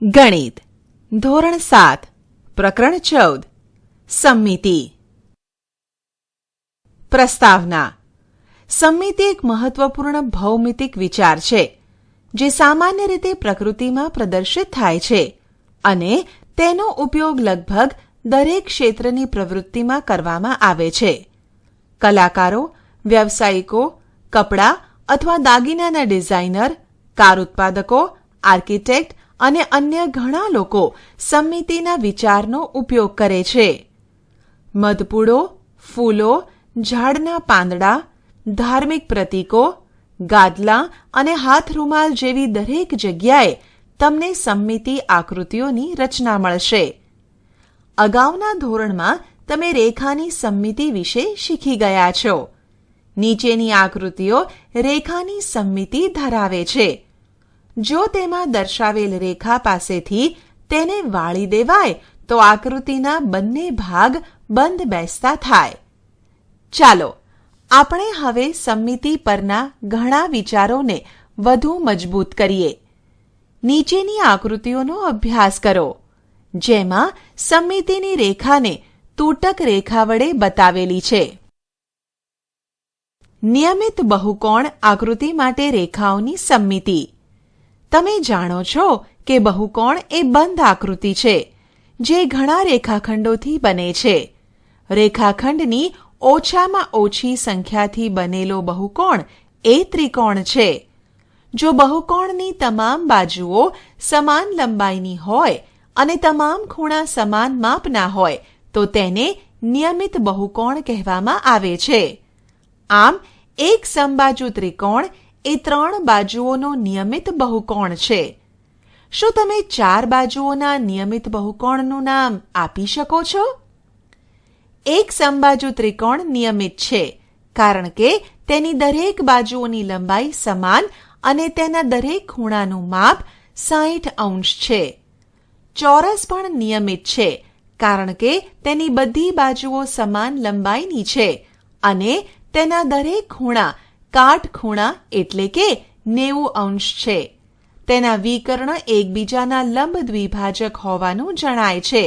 ગણિત ધોરણ 7 પ્રકરણ 14 સમમિતિ. પ્રસ્તાવના. સમમિતિ એક મહત્વપૂર્ણ ભૌમિતિક વિચાર છે જે સામાન્ય રીતે પ્રકૃતિમાં પ્રદર્શિત થાય છે અને તેનો ઉપયોગ લગભગ દરેક ક્ષેત્રની પ્રવૃત્તિમાં કરવામાં આવે છે. કલાકારો, વ્યવસાયિકો, કપડાં અથવા દાગીનાના ડિઝાઇનર, કાર ઉત્પાદકો, આર્કિટેક્ટ અને અન્ય ઘણા લોકો સમમિતિના વિચારનો ઉપયોગ કરે છે. મધપૂડો, ફૂલો, ઝાડના પાંદડા, ધાર્મિક પ્રતીકો, ગાદલા અને હાથરૂમાલ જેવી દરેક જગ્યાએ તમને સમમિતિ આકૃતિઓની રચના મળશે. અગાઉના ધોરણમાં તમે રેખાની સમમિતિ વિશે શીખી ગયા છો. નીચેની આકૃતિઓ રેખાની સમમિતિ ધરાવે છે. જો તેમાં દર્શાવેલ રેખા પાસેથી તેને વાળી દેવાય તો આકૃતિના બંને ભાગ બંધ બેસતા થાય. ચાલો આપણે હવે સમમિતિ પરના ઘણા વિચારોને વધુ મજબૂત કરીએ. નીચેની આકૃતિઓનો અભ્યાસ કરો જેમાં સમમિતિની રેખાને તૂટક રેખા વડે બતાવેલી છે. નિયમિત બહુકોણ આકૃતિ માટે રેખાઓની સમમિતિ. તમે જાણો છો કે બહુકોણ એ બંધ આકૃતિ છે જે ઘણા રેખાખંડોથી બને છે. રેખાખંડની ઓછામાં ઓછી સંખ્યાથી બનેલો બહુકોણ એ ત્રિકોણ છે. જો બહુકોણની તમામ બાજુઓ સમાન લંબાઈની હોય અને તમામ ખૂણા સમાન માપના હોય તો તેને નિયમિત બહુકોણ કહેવામાં આવે છે. આમ એક સમબાજુ ત્રિકોણ એ 3 બાજુઓનો નિયમિત બહુકોણ છે. શું તમે 4 બાજુઓના નિયમિત બહુકોણનું નામ આપી શકો છો? એક સમબાજુ ત્રિકોણ નિયમિત છે કારણ કે તેની દરેક બાજુઓની લંબાઈ સમાન અને તેના દરેક ખૂણાનું માપ 60° છે. ચોરસ પણ નિયમિત છે કારણ કે તેની બધી બાજુઓ સમાન લંબાઈની છે અને તેના દરેક ખૂણા કાટખૂણા એટલે કે 90° છે. તેના વિકર્ણ એકબીજાના લંબ દ્વિભાજક હોવાનું જણાય છે.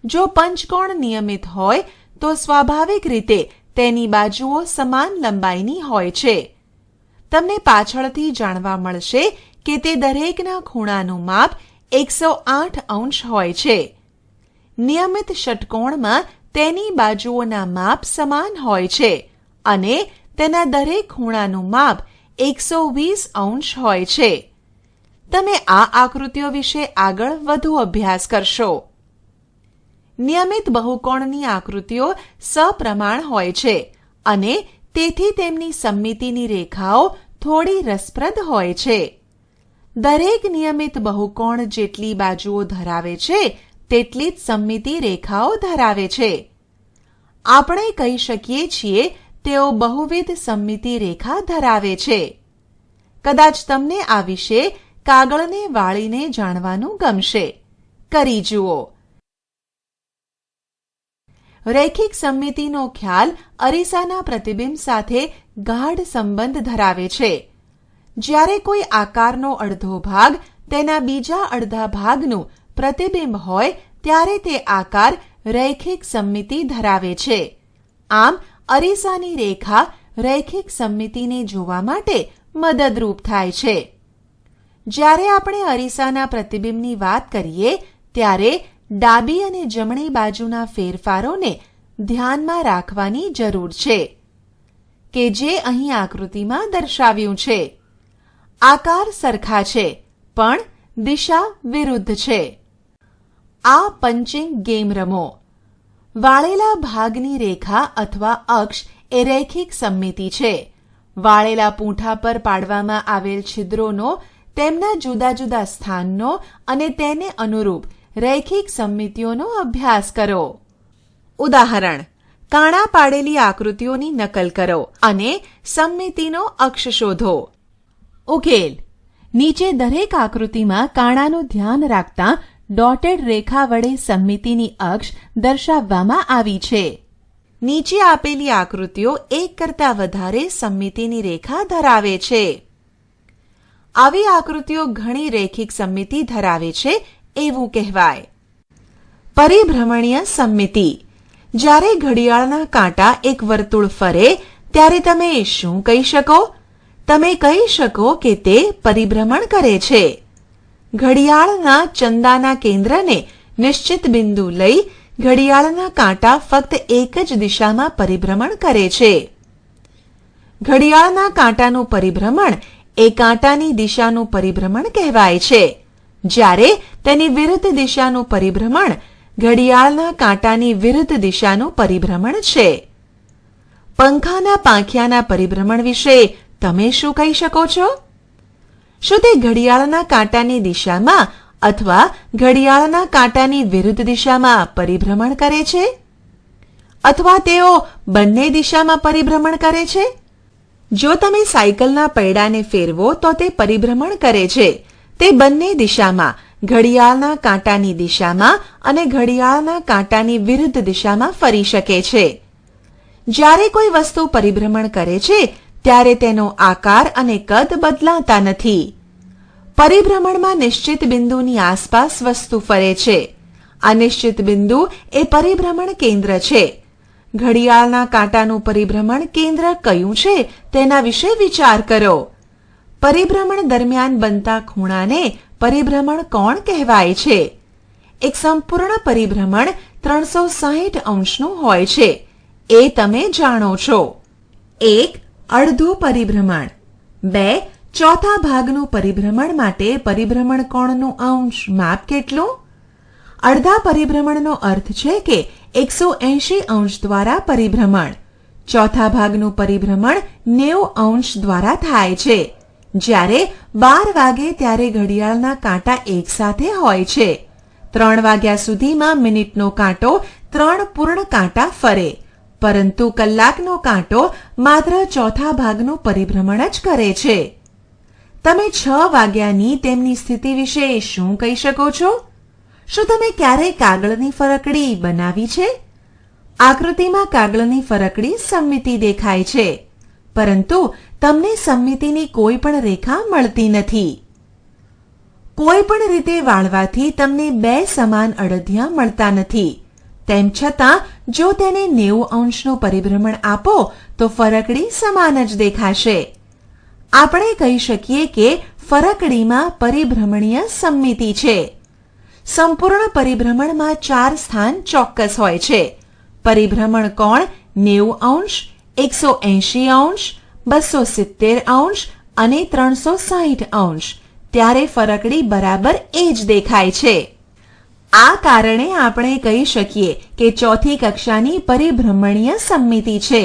જો પંચકોણ નિયમિત હોય તો સ્વાભાવિક રીતે તેની બાજુઓ સમાન લંબાઈની હોય છે. તમને પાછળથી જાણવા મળશે કે તે દરેકના ખૂણાનું માપ 108° હોય છે. નિયમિત ષટકોણમાં તેની બાજુઓના માપ સમાન હોય છે અને તેના દરેક ખૂણાનું માપ 120° હોય છે. તમે આ આકૃતિઓ વિશે આગળ વધુ અભ્યાસ કરશો. નિયમિત બહુકોણની આકૃતિઓ સપ્રમાણ હોય છે અને તેથી તેમની સમમિતિની રેખાઓ થોડી રસપ્રદ હોય છે. દરેક નિયમિત બહુકોણ જેટલી બાજુઓ ધરાવે છે તેટલી જ સમમિતિ રેખાઓ ધરાવે છે. આપણે કહી શકીએ છીએ તેઓ બહુવિધ સમમિતિ રેખા ધરાવે છે. કદાચ તમને આ વિશે કાગળને વાળીને જાણવાનું ગમશે. કરી જુઓ. રેખિક સમમિતિનો ખ્યાલ અરીસાના પ્રતિબિંબ સાથે ગાઢ સંબંધ ધરાવે છે. જ્યારે કોઈ આકારનો અડધો ભાગ તેના બીજા અડધા ભાગનું પ્રતિબિંબ હોય ત્યારે તે આકાર રૈખિક સમમિતિ ધરાવે છે. આમ અરીસાની રેખા રૈખિક સમમિતિને જોવા માટે મદદરૂપ થાય છે. જ્યારે આપણે અરીસાના પ્રતિબિંબની વાત કરીએ ત્યારે ડાબી અને જમણી બાજુના ફેરફારોને ધ્યાનમાં રાખવાની જરૂર છે કે જે અહીં આકૃતિમાં દર્શાવ્યું છે. આકાર સરખા છે પણ દિશા વિરુદ્ધ છે. આ પંચિંગ ગેમ રમો. વાળેલા ભાગની રેખા અથવા અક્ષ એ રૈખિક સમમિતિ છે. વાળેલા પૂંઠા પર પાડવામાં આવેલ છિદ્રોનો તેમના જુદા જુદા સ્થાનનો અને તેને અનુરૂપ રૈખિક સમમિતિઓનો અભ્યાસ કરો. ઉદાહરણ: કાણા પાડેલી આકૃતિઓની નકલ કરો અને સમમિતિનો અક્ષ શોધો. ઉકેલ: નીચે દરેક આકૃતિમાં કાણાનું ધ્યાન રાખતા ડોટેડ રેખા વડે સમમિતિની અક્ષ દર્શાવવામાં આવી છે. નીચે આપેલી આકૃતિઓ એક કરતાં વધારે સમમિતિની રેખા ધરાવે છે. આવી આકૃતિઓ ઘણી રેખિક સમમિતિ ધરાવે છે એવું કહેવાય. પરિભ્રમણીય સમમિતિ. જ્યારે ઘડિયાળના કાંટા એક વર્તુળ ફરે ત્યારે તમે શું કહી શકો? તમે કહી શકો કે તે પરિભ્રમણ કરે છે. ઘડિયાળના ચંદાના કેન્દ્રને નિશ્ચિત બિંદુ લઈ ઘડિયાળના કાંટા ફક્ત એક જ દિશામાં પરિભ્રમણ કરે છે. ઘડિયાળના કાંટાનું પરિભ્રમણ એ કાંટાની દિશાનું પરિભ્રમણ કહેવાય છે, જ્યારે તેની વિરુદ્ધ દિશાનું પરિભ્રમણ ઘડિયાળના કાંટાની વિરુદ્ધ દિશાનું પરિભ્રમણ છે. પંખાના પાંખિયાના પરિભ્રમણ વિશે તમે શું કહી શકો છો? શું તે ઘડિયાળના કાંટાની દિશામાં અથવા ઘડિયાળના કાંટાની વિરુદ્ધ દિશામાં પરિભ્રમણ કરે છે? અથવા તેઓ બંને દિશામાં પરિભ્રમણ કરે છે? જો તમે સાયકલના પૈડાને ફેરવો તો તે પરિભ્રમણ કરે છે. તે બંને દિશામાં, ઘડિયાળના કાંટાની દિશામાં અને ઘડિયાળના કાંટાની વિરુદ્ધ દિશામાં ફરી શકે છે. જ્યારે કોઈ વસ્તુ પરિભ્રમણ કરે છે ત્યારે તેનો આકાર અને કદ બદલાતા નથી. પરિભ્રમણમાં નિશ્ચિત બિંદુની આસપાસ વસ્તુ ફરે છે. આ નિશ્ચિત બિંદુ એ પરિભ્રમણ કેન્દ્ર છે. ઘડિયાળના કાંટાનું પરિભ્રમણ કેન્દ્ર કયું છે તેના વિશે વિચાર કરો. પરિભ્રમણ દરમિયાન બનતા ખૂણાને પરિભ્રમણ કોણ કહેવાય છે? એક સંપૂર્ણ પરિભ્રમણ 360 અંશનું હોય છે, એ તમે જાણો છો. 1. અડધું પરિભ્રમણ. 2. ચોથા ભાગનું પરિભ્રમણ માટે પરિભ્રમણ કોણનું અંશ માપ કેટલું? અડધા પરિભ્રમણનો અર્થ છે કે 180 અંશ દ્વારા પરિભ્રમણ. ચોથા ભાગનું પરિભ્રમણ 90 અંશ દ્વારા થાય છે. જ્યારે 12 વાગે ત્યારે ઘડિયાળના કાંટા એક સાથે હોય છે. 3 વાગ્યા સુધીમાં મિનિટનો કાંટો 3 પૂર્ણ કાંટા ફરે, પરંતુ કલાકનો કાંટો માત્ર ચોથા ભાગનું પરિભ્રમણ જ કરે છે. તમે 6 વાગ્યાની તેમની સ્થિતિ વિશે શું કહી શકો છો? શું તમે ક્યારેય કાગળની ફરકડી બનાવી છે? આકૃતિમાં કાગળની ફરકડી સમમિતિ દેખાય છે, પરંતુ તમને સમમિતિની કોઈ પણ રેખા મળતી નથી. કોઈ પણ રીતે વાળવાથી તમને 2 સમાન અડધિયા મળતા નથી. તેમ છતાં જો તેને 90 અંશનું પરિભ્રમણ આપો તો ફરકડી સમાન જ દેખાશે. આપણે કહી શકીએ કે ફરકડીમાં પરિભ્રમણીય સમમિતિ છે. સંપૂર્ણ પરિભ્રમણમાં 4 સ્થાન ચોક્કસ હોય છે. પરિભ્રમણ કોણ 90 અંશ, 180 અંશ, 270 અંશ અને 360 અંશ. ત્યારે ફરકડી બરાબર એ જ દેખાય છે. આ કારણે આપણે કહી શકીએ કે ચોથી કક્ષાની પરિભ્રમણીય સમમિતિ છે.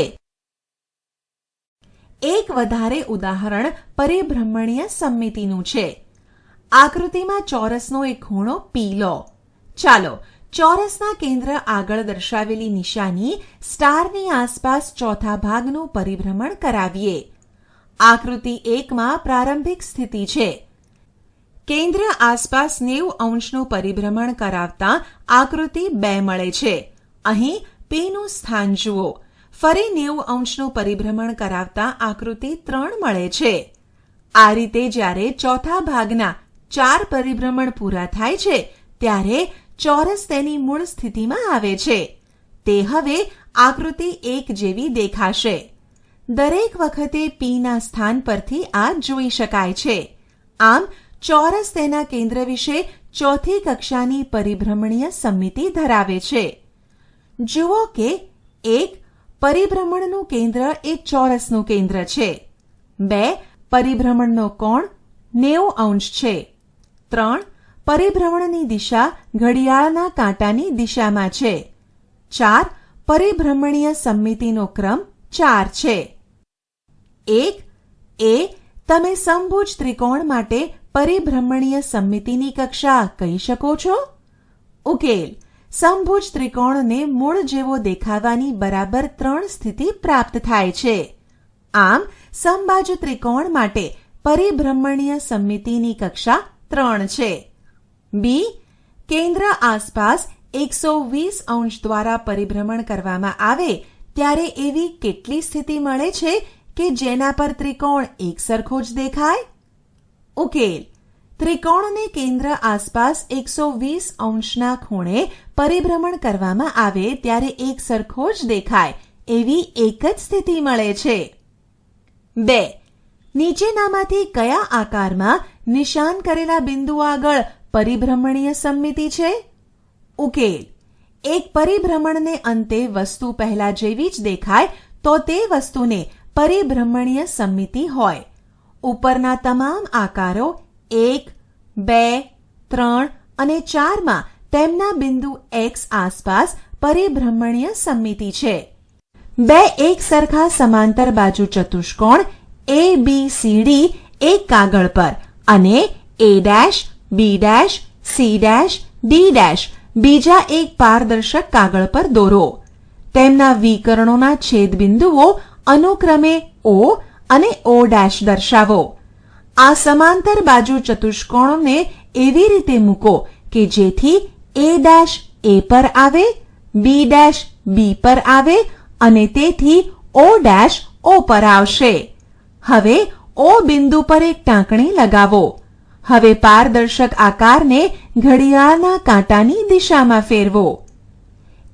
એક વધારે ઉદાહરણ પરિભ્રમણીય સમમિતિનું છે. આકૃતિમાં ચોરસનો એક ખૂણો P લો. ચાલો ચોરસના કેન્દ્ર આગળ દર્શાવેલી નિશાની સ્ટારની આસપાસ ચોથા ભાગનું પરિભ્રમણ કરાવીએ. આકૃતિ 1માં પ્રારંભિક સ્થિતિ છે. કેન્દ્ર આસપાસ 90 અંશનું પરિભ્રમણ કરાવતા આકૃતિ 2 મળે છે. અહીં P નું સ્થાન જુઓ. ફરી 90 અંશનું પરિભ્રમણ કરાવતા આકૃતિ 3 મળે છે. આ રીતે જ્યારે ચોથા ભાગના 4 પરિભ્રમણ પૂરા થાય છે ત્યારે ચોરસ તેની મૂળ સ્થિતિમાં આવે છે. તે હવે આકૃતિ 1 જેવી દેખાશે. દરેક વખતે P ના સ્થાન પરથી આ જોઈ શકાય છે. આમ ચોરસ તેના કેન્દ્ર વિશે ચોથી કક્ષાની પરિભ્રમણીય સમમિતિ ધરાવે છે. જુઓ કે 1. પરિભ્રમણનું કેન્દ્ર એ ચોરસનું કેન્દ્ર છે. 2. પરિભ્રમણનો કોણ 90 અંશ છે. 3. પરિભ્રમણની દિશા ઘડિયાળના કાંટાની દિશામાં છે. 4. પરિભ્રમણીય સમમિતિનો ક્રમ 4 છે. 1. તમે સમભુજ ત્રિકોણ માટે પરિભ્રમણીય સમમિતિની કક્ષા કહી શકો છો? ઉકેલ: સમભુજ ત્રિકોણને મૂળ જેવો દેખાવાની બરાબર 3 સ્થિતિ પ્રાપ્ત થાય છે. આમ સમબાજુ ત્રિકોણ માટે પરિભ્રમણીય સમમિતિની કક્ષા 3 છે. બી. કેન્દ્ર આસપાસ 120 અંશ દ્વારા પરિભ્રમણ કરવામાં આવે ત્યારે એવી કેટલી સ્થિતિ મળે છે કે જેના પર ત્રિકોણ એક સરખો જ દેખાય? ઉકેલ: ત્રિકોણને કેન્દ્ર આસપાસ 120 અંશના ખૂણે પરિભ્રમણ કરવામાં આવે ત્યારે એક સરખો જ દેખાય એવી એક જ સ્થિતિ મળે છે. 2. નીચેનામાંથી કયા આકારમાં નિશાન કરેલા બિંદુ આગળ પરિભ્રમણીય સમમિતિ છે? ઉકેલ: એક પરિભ્રમણને અંતે વસ્તુ પહેલા જેવી જ દેખાય તો તે વસ્તુને પરિભ્રમણીય સમમિતિ હોય. ઉપરના તમામ આકારો 1, 2, 3 અને 4માં તેમના બિંદુ x આસપાસ પરિભ્રમણીય સમમિતિ છે. બે એક સરખા સમાંતર બાજુ ચતુષ્કોણ ABCD એક કાગળ પર અને A', B', C', D' બીજા એક પારદર્શક કાગળ પર દોરો. તેમના વિકર્ણોના છેદબિંદુઓ અનુક્રમે O અને O' દર્શાવો. આ સમાંતર બાજુ ચતુષ્કોણોને એવી રીતે મૂકો કે જેથી A' A પર આવે, B' B પર આવે અને તેથી O' O પર આવશે. હવે O બિંદુ પર એક ટાંકણી લગાવો. હવે પારદર્શક આકારને ઘડિયાળના કાંટાની દિશામાં ફેરવો.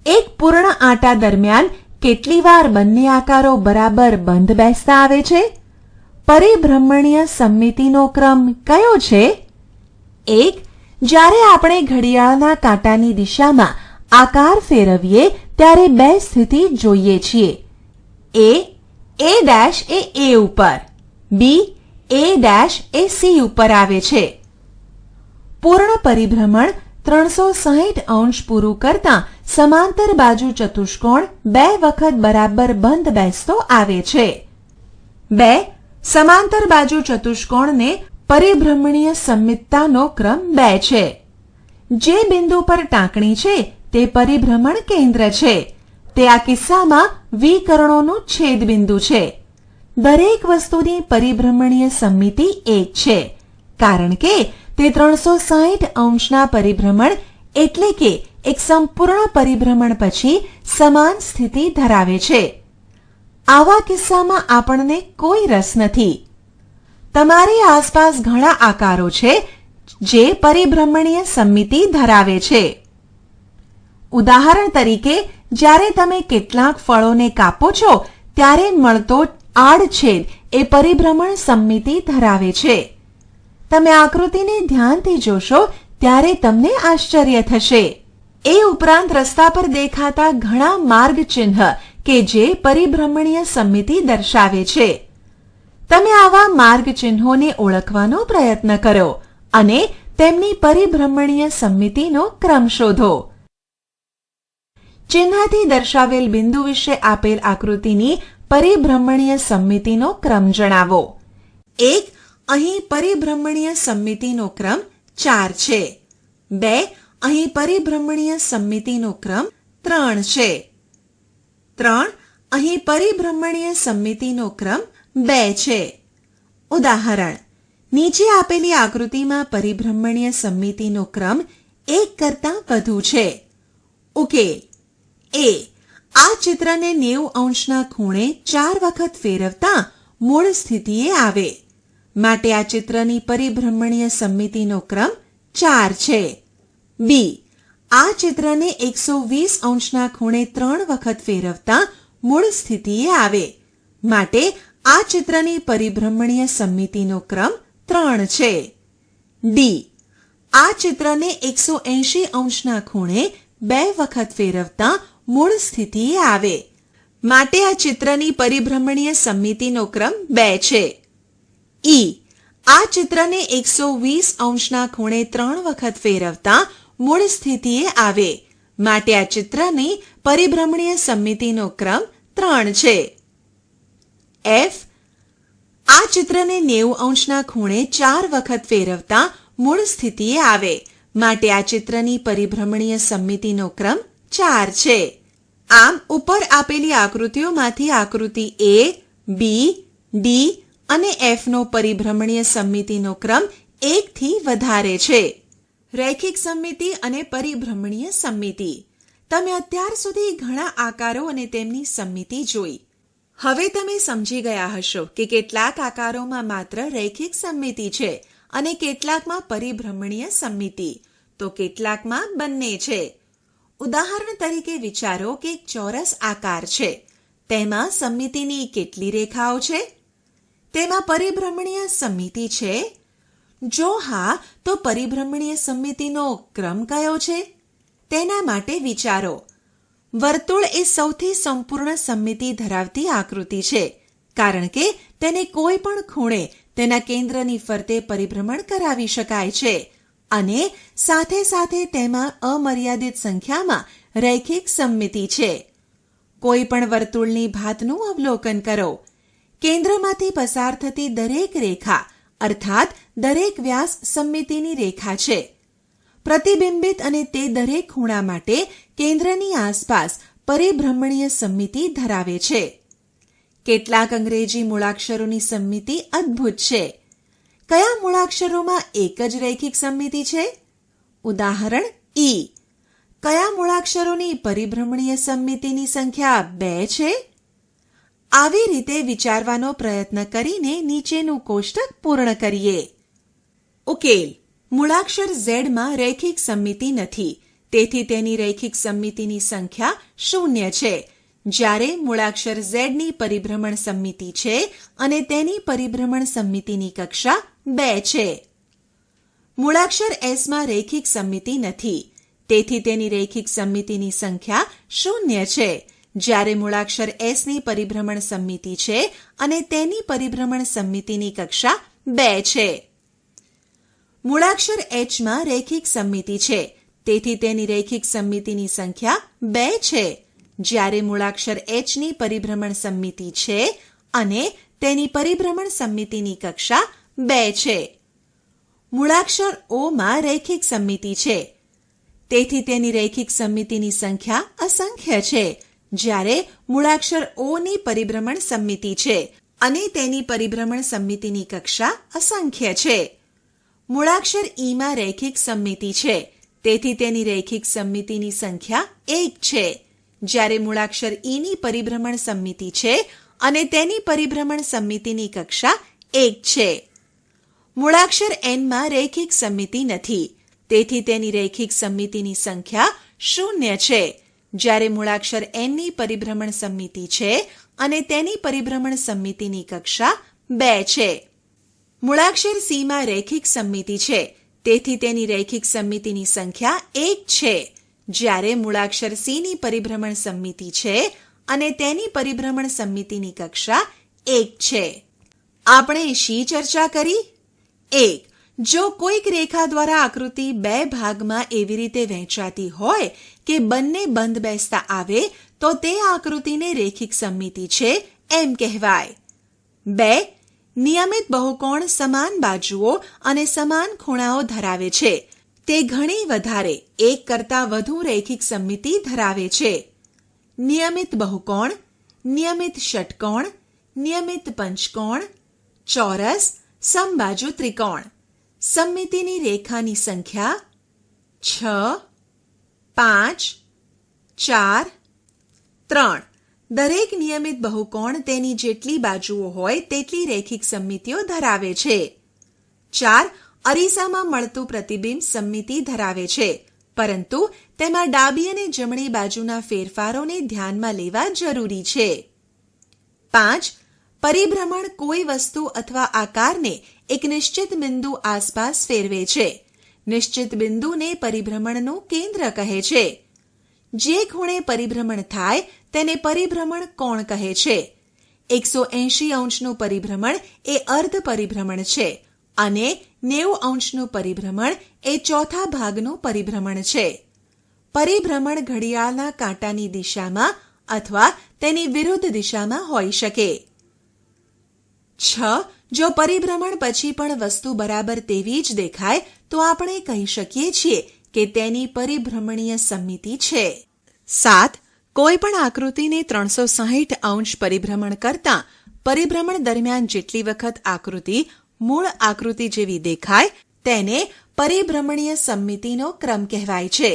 એક પૂર્ણ આંટા દરમિયાન કેટલી વાર બંને આકારો બરાબર બંધ બેસતા આવે છે? પરિભ્રમણીય સમમિતિનો ક્રમ કયો છે? 1. જ્યારે આપણે ઘડિયાળના કાંટાની દિશામાં આકાર ફેરવીએ ત્યારે બે સ્થિતિ જોઈએ છીએ. A' એ A ઉપર, B A' એ C ઉપર આવે છે. પૂર્ણ પરિભ્રમણ 360 અંશ પૂરું કરતા સમાંતર બાજુ ચતુષ્કોણ બે વખત બરાબર બંધ બેસતો આવે છે. 2. સમાંતર બાજુ ચતુષ્કોણને પરિભ્રમણીય સમમિતતાનો ક્રમ 2 છે. જે બિંદુ પર ટાંકણી છે તે પરિભ્રમણ કેન્દ્ર છે. તે આ કિસ્સામાં વિકર્ણોનું છેદબિંદુ છે. દરેક વસ્તુની પરિભ્રમણીય સમમિતિ 1 છે કારણ કે તે 360 અંશના પરિભ્રમણ એટલે કે એક સંપૂર્ણ પરિભ્રમણ પછી સમાન સ્થિતિ ધરાવે છે. આવા કિસ્સામાં આપણને કોઈ રસ નથી. તમારી આસપાસ ઘણા આકારો છે જે પરિભ્રમણીય સમમિતિ ધરાવે છે. ઉદાહરણ તરીકે, જ્યારે તમે કેટલાક ફળોને કાપો છો ત્યારે મળતો આડછેદ એ પરિભ્રમણ સમમિતિ ધરાવે છે. તમે આકૃતિને ધ્યાનથી જોશો ત્યારે તમને આશ્ચર્ય થશે. એ ઉપરાંત રસ્તા પર દેખાતા ઘણા માર્ગ ચિહ્ન કે જે પરિભ્રમણીય સમમિતિ દર્શાવે છે. તમે આવા માર્ગ ચિહ્નોને ઓળખવાનો પ્રયત્ન કરો અને તેમની પરિભ્રમણીય સમમિતિનો ક્રમ શોધો. ચિહ્નથી દર્શાવેલ બિંદુ વિશે આપેલ આકૃતિની પરિભ્રમણીય સમમિતિનો ક્રમ જણાવો. 1. અહીં પરિભ્રમણીય સમમિતિનો ક્રમ 4 છે. 2. અહીં પરિભ્રમણીય સમમિતિનો ક્રમ 3 છે. 3. અહીં પરિભ્રમણીય સમમિતિનો ક્રમ 2 છે. ઉદાહરણ: નીચે આપેલી આકૃતિમાં પરિભ્રમણીય સમમિતિનો ક્રમ 1 કરતાં વધુ છે. ઉકેલ: A. આ ચિત્રને 90 અંશના ખૂણે 4 વખત ફેરવતા મૂળ સ્થિતિએ આવે માટે આ ચિત્રની પરિભ્રમણીય સમમિતિનો ક્રમ 4 છે. B. આ ચિત્રને 120 અંશના ખૂણે 3 વખત ફેરવતા મૂળ સ્થિતિએ આવે માટે આ ચિત્રની પરિભ્રમણીય સમમિતિનો ક્રમ 3 છે. D. આ ચિત્રને 180 અંશના ખૂણે 2 વખત ફેરવતા મૂળ સ્થિતિએ આવે માટે આ ચિત્રની પરિભ્રમણીય સમમિતિનો ક્રમ 2 છે. E. આ ચિત્રને 120 અંશના ખૂણે 3 વખત ફેરવતા મૂળ સ્થિતિએ આવે માટે આ ચિત્રની પરિભ્રમણીય સમમિતિનો ક્રમ 3 છે. F. આ ચિત્રને 90 અંશના ખૂણે 4 વખત ફેરવતા મૂળ સ્થિતિએ આવે માટે આ ચિત્રની પરિભ્રમણીય સમમિતિનો ક્રમ 4 છે. આમ ઉપર આપેલી આકૃતિઓમાંથી આકૃતિ A, B, D અને F નો પરિભ્રમણીય સમમિતિનો ક્રમ 1 થી વધારે છે. રૈખિક સમમિતિ અને પરિભ્રમણીય સમમિતિ. તમે અત્યાર સુધી ઘણા આકારો અને તેમની સમમિતિ જોઈ. હવે તમે સમજી ગયા હશો કે કેટલાક આકારોમાં માત્ર રૈખિક સમમિતિ છે અને કેટલાકમાં પરિભ્રમણીય સમમિતિ, તો કેટલાકમાં બંને છે. ઉદાહરણ તરીકે વિચારો કે એક ચોરસ આકાર છે. તેમાં સમમિતિની કેટલી રેખાઓ છે? તેમાં પરિભ્રમણીય સમમિતિ છે? જો હા, તો પરિભ્રમણીય સમમિતિનો ક્રમ કયો છે? તેના માટે વિચારો. વર્તુળ એ સૌથી સંપૂર્ણ સમમિતિ ધરાવતી આકૃતિ છે, કારણ કે તેને કોઈ પણ ખૂણે તેના કેન્દ્રની ફરતે પરિભ્રમણ કરાવી શકાય છે અને સાથે સાથે તેમાં અમર્યાદિત સંખ્યામાં રૈખિક સમમિતિ છે. કોઈ પણ વર્તુળની ભાતનું અવલોકન કરો. કેન્દ્રમાંથી પસાર થતી દરેક રેખા અર્થાત દરેક વ્યાસ સમમિતિની રેખા છે. પ્રતિબિંબિત અને તે દરેક ખૂણા માટે કેન્દ્રની આસપાસ પરિભ્રમણીય સમમિતિ ધરાવે છે. કેટલાક અંગ્રેજી મૂળાક્ષરોની સમમિતિ અદ્ભુત છે. કયા મૂળાક્ષરોમાં એક જ રૈખિક સમમિતિ છે? ઉદાહરણ ઈ. કયા મૂળાક્ષરોની પરિભ્રમણીય સમમિતિની સંખ્યા 2 છે? આવી રીતે વિચારવાનો પ્રયત્ન કરીને નીચેનું કોષ્ટક પૂર્ણ કરીએ. ઉકેલ. મૂળાક્ષર ઝેડમાં રૈખિક સમમિતિ નથી, તેથી તેની રૈખિક સમમિતિની સંખ્યા 0 છે. જ્યારે મૂળાક્ષર ઝેડની પરિભ્રમણ સમમિતિ છે અને તેની પરિભ્રમણ સમમિતિની કક્ષા 2 છે. મૂળાક્ષર એસમાં રૈખિક સમમિતિ નથી, તેથી તેની રૈખિક સમમિતિની સંખ્યા 0 છે. જ્યારે મૂળાક્ષર એસની પરિભ્રમણ સમમિતિ છે અને તેની પરિભ્રમણ સમમિતિની કક્ષા 2 છે. મૂળાક્ષર એચમાં રૈખિક સમમિતિ છે, તેથી તેની રૈખિક સમમિતિની સંખ્યા 2 છે. જ્યારે મૂળાક્ષર એચની પરિભ્રમણ સમમિતિ છે અને તેની પરિભ્રમણ સમમિતિની કક્ષા 2 છે. મૂળાક્ષર ઓમાં રૈખિક સમમિતિ છે, તેથી તેની રૈખિક સમમિતિની સંખ્યા અસંખ્ય છે. જ્યારે મૂળાક્ષર ઓની પરિભ્રમણ સમમિતિ છે અને તેની પરિભ્રમણ સમમિતિની કક્ષા અસંખ્ય છે. મૂળાક્ષર ઈમાં રૈખિક સમમિતિ છે, તેથી તેની રૈખિક સમમિતિની સંખ્યા 1 છે. જ્યારે મૂળાક્ષર ઈની પરિભ્રમણ સમમિતિ છે અને તેની પરિભ્રમણ સમમિતિની કક્ષા 1 છે. મૂળાક્ષર એનમાં રૈખિક સમમિતિ નથી, તેથી તેની રૈખિક સમમિતિની સંખ્યા 0 છે. જ્યારે મૂળાક્ષર એનની પરિભ્રમણ સમમિતિ છે અને તેની પરિભ્રમણ સમમિતિની કક્ષા 2 છે. મૂળાક્ષર સીમાં રૈખિક સમમિતિ છે, તેથી તેની રૈખિક સમમિતિની સંખ્યા 1 છે. જ્યારે મૂળાક્ષર સીની પરિભ્રમણ સમમિતિ છે અને તેની પરિભ્રમણ સમમિતિની કક્ષા 1 છે. આપણે શી ચર્ચા કરી? 1. જો કોઈક રેખા દ્વારા આકૃતિ 2 ભાગમાં એવી રીતે વહેંચાતી હોય કે બંને બંધ બેસતા આવે તો તે આકૃતિને રેખિક સમમિતિ છે એમ કહેવાય. 2. નિયમિત બહુકોણ સમાન બાજુઓ અને સમાન ખૂણાઓ ધરાવે છે. તે ઘણી વધારે, એક કરતાં વધુ રૈખિક સમમિતિ ધરાવે છે. નિયમિત બહુકોણ, નિયમિત ષટકોણ, નિયમિત પંચકોણ, ચોરસ, સમબાજુ ત્રિકોણ. સમમિતિની રેખાની સંખ્યા 6, 5, 4, 3. દરેક નિયમિત બહુકોણ તેની જેટલી બાજુઓ હોય તેટલી રૈખિક સમમિતિઓ ધરાવે છે. 4. અરીસામાં મળતું પ્રતિબિંબ સમમિતિ ધરાવે છે, પરંતુ તેમાં ડાબી અને જમણી બાજુના ફેરફારોને ધ્યાનમાં લેવા જરૂરી છે. 5. પરિભ્રમણ કોઈ વસ્તુ અથવા આકારને એક નિશ્ચિત બિંદુ આસપાસ ફેરવે છે. નિશ્ચિત બિંદુને પરિભ્રમણનું કેન્દ્ર કહે છે. જે ખૂણે પરિભ્રમણ થાય તેને પરિભ્રમણ કોણ કહે છે. 180 અંશનું પરિભ્રમણ એ અર્ધ પરિભ્રમણ છે અને 90 અંશનું પરિભ્રમણ એ ચોથા ભાગનું પરિભ્રમણ છે. પરિભ્રમણ ઘડિયાળના કાંટાની દિશામાં અથવા તેની વિરુદ્ધ દિશામાં હોઈ શકે. 6. જો પરિભ્રમણ પછી પણ વસ્તુ બરાબર તેવી જ દેખાય તો આપણે કહી શકીએ છીએ કે તેની પરિભ્રમણીય સમમિતિ છે. 7. કોઈ પણ આકૃતિને 360 અંશ પરિભ્રમણ કરતાં પરિભ્રમણ દરમિયાન જેટલી વખત આકૃતિ મૂળ આકૃતિ જેવી દેખાય તેને પરિભ્રમણીય સમમિતિનો ક્રમ કહેવાય છે.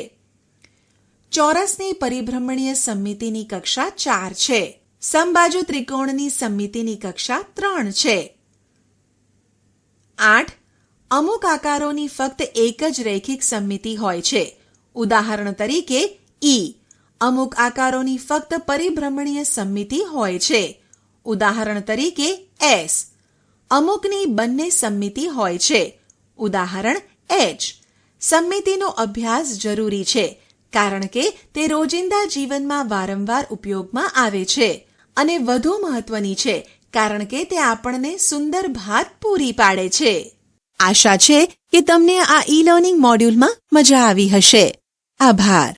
ચોરસની પરિભ્રમણીય સમમિતિની કક્ષા 4 છે. સમબાજુ ત્રિકોણની સમમિતિની કક્ષા 3 છે. 8. અમુક આકારોની ફક્ત એક જ રેખિક સમમિતિ હોય છે. ઉદાહરણ તરીકે ઈ. અમુક આકારોની ફક્ત પરિભ્રમણીય સમમિતિ હોય છે. ઉદાહરણ તરીકે એસ. અમુકની બંને સમમિતિ હોય છે. ઉદાહરણ એચ. સમમિતિનો અભ્યાસ જરૂરી છે કારણ કે તે રોજિંદા જીવનમાં વારંવાર ઉપયોગમાં આવે છે અને વધુ મહત્વની છે કારણ કે તે આપણને સુંદર ભાત પૂરી પાડે છે. આશા છે કે તમને આ ઈ લર્નિંગ મોડ્યુલમાં મજા આવી હશે. આભાર.